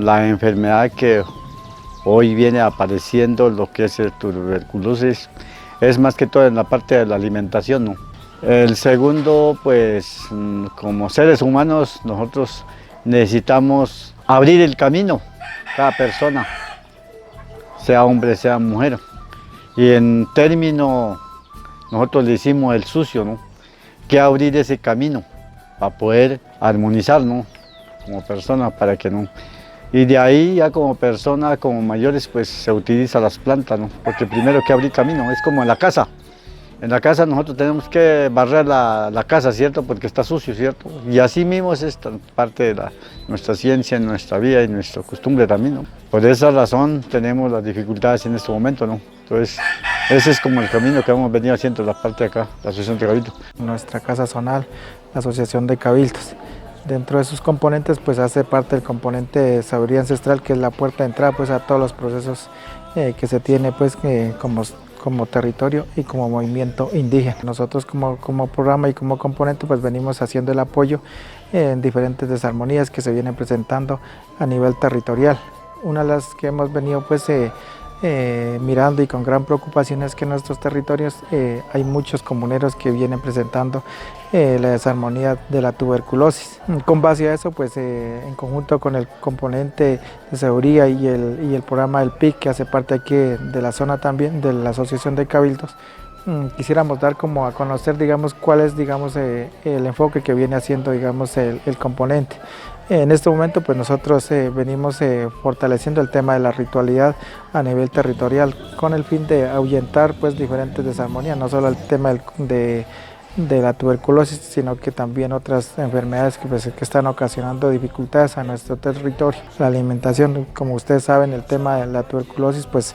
La enfermedad que hoy viene apareciendo, lo que es el tuberculosis, es más que todo en la parte de la alimentación, ¿no? El segundo, pues como seres humanos nosotros necesitamos abrir el camino, cada persona, sea hombre, sea mujer. Y en término, nosotros le hicimos el sucio, ¿no? Que abrir ese camino para poder armonizar, ¿no? Como persona, para que no. Y de ahí ya como persona, como mayores, pues se utiliza las plantas, ¿no? Porque primero que abrir camino, es como en la casa. En la casa nosotros tenemos que barrer la casa, ¿cierto? Porque está sucio, ¿cierto? Y así mismo es esta parte de nuestra ciencia, nuestra vida y nuestra costumbre también, ¿no? Por esa razón tenemos las dificultades en este momento, ¿no? Entonces, ese es como el camino que hemos venido haciendo la parte de acá, la Asociación de Cabildos. Nuestra casa zonal, la Asociación de Cabildos. Dentro de sus componentes, pues hace parte el componente de sabiduría ancestral, que es la puerta de entrada pues, a todos los procesos que se tiene pues, como territorio y como movimiento indígena. Nosotros como programa y como componente pues venimos haciendo el apoyo en diferentes desarmonías que se vienen presentando a nivel territorial. Una de las que hemos venido pues mirando y con gran preocupación es que en nuestros territorios hay muchos comuneros que vienen presentando la desarmonía de la tuberculosis. Con base a eso, pues en conjunto con el componente de seguridad y el programa del PIC, que hace parte aquí de la zona también, de la Asociación de Cabildos, quisiéramos dar como a conocer, digamos, cuál es, digamos, el enfoque que viene haciendo, digamos, el componente. En este momento pues nosotros venimos fortaleciendo el tema de la ritualidad a nivel territorial con el fin de ahuyentar pues diferentes desarmonías, no solo el tema de la tuberculosis, sino que también otras enfermedades que están ocasionando dificultades a nuestro territorio. La alimentación, como ustedes saben, el tema de la tuberculosis pues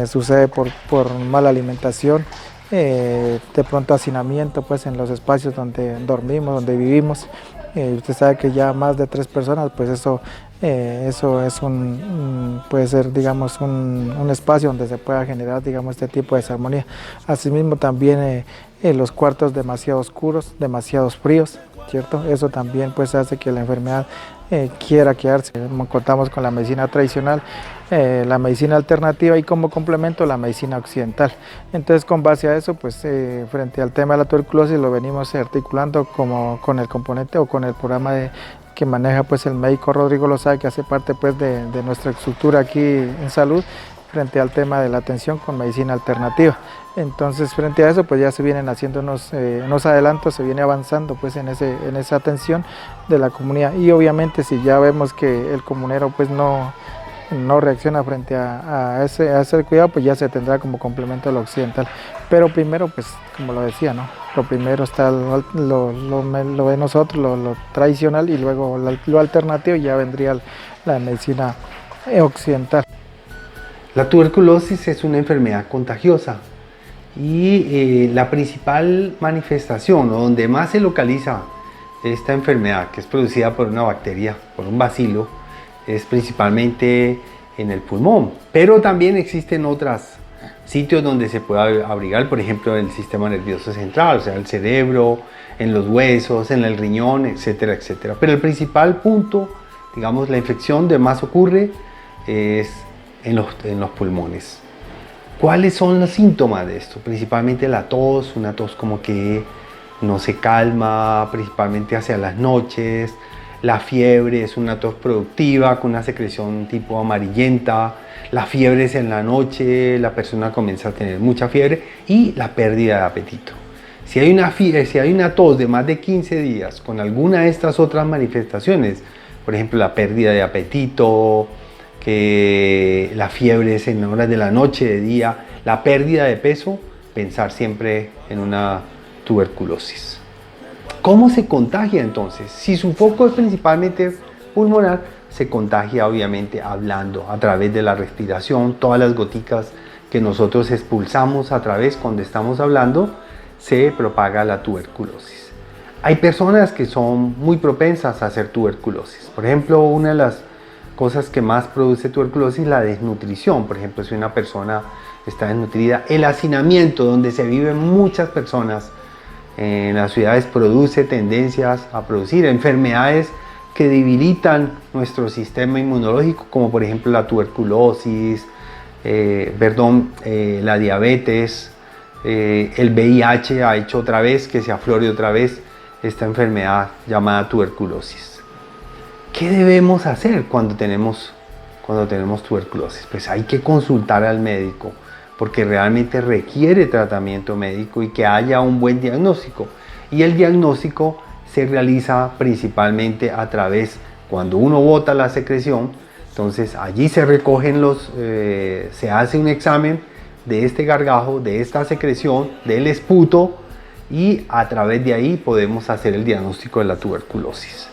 sucede por mala alimentación, de pronto hacinamiento pues en los espacios donde dormimos, donde vivimos. Usted sabe que ya más de 3 personas, pues eso es puede ser, digamos, un espacio donde se pueda generar, digamos, este tipo de desarmonía. Asimismo también los cuartos demasiado oscuros, demasiado fríos, ¿cierto? Eso también pues hace que la enfermedad quiera quedarse. Contamos con la medicina tradicional, la medicina alternativa y como complemento la medicina occidental. Entonces con base a eso, pues frente al tema de la tuberculosis lo venimos articulando como con el componente o con el programa que maneja pues el médico Rodrigo Lozada, que hace parte pues de nuestra estructura aquí en salud, frente al tema de la atención con medicina alternativa. Entonces frente a eso pues ya se vienen haciendo unos adelantos, se viene avanzando pues en esa atención de la comunidad, y obviamente si ya vemos que el comunero pues no reacciona frente a ese cuidado, pues ya se tendrá como complemento a lo occidental. Pero primero, pues como lo decía, ¿no? Lo primero está lo de nosotros, lo tradicional, y luego lo alternativo, y ya vendría la medicina occidental. La tuberculosis es una enfermedad contagiosa y la principal manifestación, o donde más se localiza esta enfermedad, que es producida por una bacteria, por un bacilo, es principalmente en el pulmón, pero también existen otros sitios donde se puede abrigar, por ejemplo en el sistema nervioso central, o sea, el cerebro, en los huesos, en el riñón, etcétera, etcétera. Pero el principal punto, digamos, la infección donde más ocurre es en los pulmones. ¿Cuáles son los síntomas de esto? Principalmente la tos, una tos como que no se calma, principalmente hacia las noches. La fiebre es una tos productiva con una secreción tipo amarillenta. La fiebre es en la noche, la persona comienza a tener mucha fiebre, y la pérdida de apetito. Si hay una tos de más de 15 días con alguna de estas otras manifestaciones, por ejemplo la pérdida de apetito, que la fiebre es en horas de la noche, de día, la pérdida de peso, pensar siempre en una tuberculosis. ¿Cómo se contagia entonces? Si su foco es principalmente pulmonar, se contagia obviamente hablando, a través de la respiración. Todas las goticas que nosotros expulsamos a través cuando estamos hablando, se propaga la tuberculosis. Hay personas que son muy propensas a hacer tuberculosis. Por ejemplo, una de las cosas que más produce tuberculosis es la desnutrición. Por ejemplo, si una persona está desnutrida, el hacinamiento, donde se viven muchas personas en las ciudades, produce tendencias a producir enfermedades que debilitan nuestro sistema inmunológico, como por ejemplo la tuberculosis, la diabetes, el VIH ha hecho otra vez que se aflore otra vez esta enfermedad llamada tuberculosis. ¿Qué debemos hacer cuando tenemos tuberculosis? Pues hay que consultar al médico, porque realmente requiere tratamiento médico y que haya un buen diagnóstico. Y el diagnóstico se realiza principalmente a través, cuando uno bota la secreción, entonces allí se recogen se hace un examen de este gargajo, de esta secreción, del esputo, y a través de ahí podemos hacer el diagnóstico de la tuberculosis.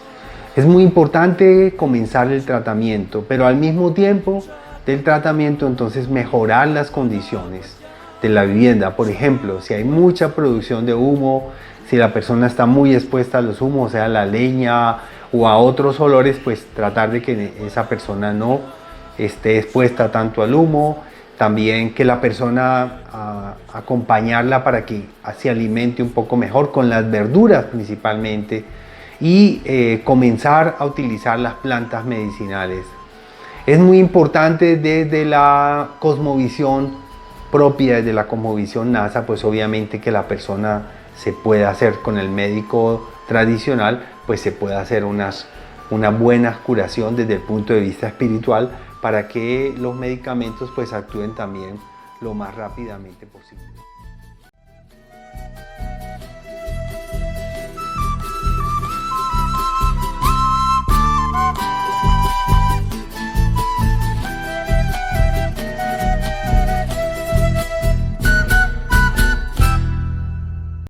Es muy importante comenzar el tratamiento, pero al mismo tiempo del tratamiento entonces mejorar las condiciones de la vivienda. Por ejemplo, si hay mucha producción de humo, si la persona está muy expuesta a los humos, o sea, a la leña o a otros olores, pues tratar de que esa persona no esté expuesta tanto al humo. También que la persona acompañarla para que se alimente un poco mejor con las verduras principalmente, y comenzar a utilizar las plantas medicinales. Es muy importante desde la cosmovisión propia, desde la cosmovisión NASA, pues obviamente que la persona se pueda hacer con el médico tradicional, pues se pueda hacer una buena curación desde el punto de vista espiritual, para que los medicamentos pues actúen también lo más rápidamente posible.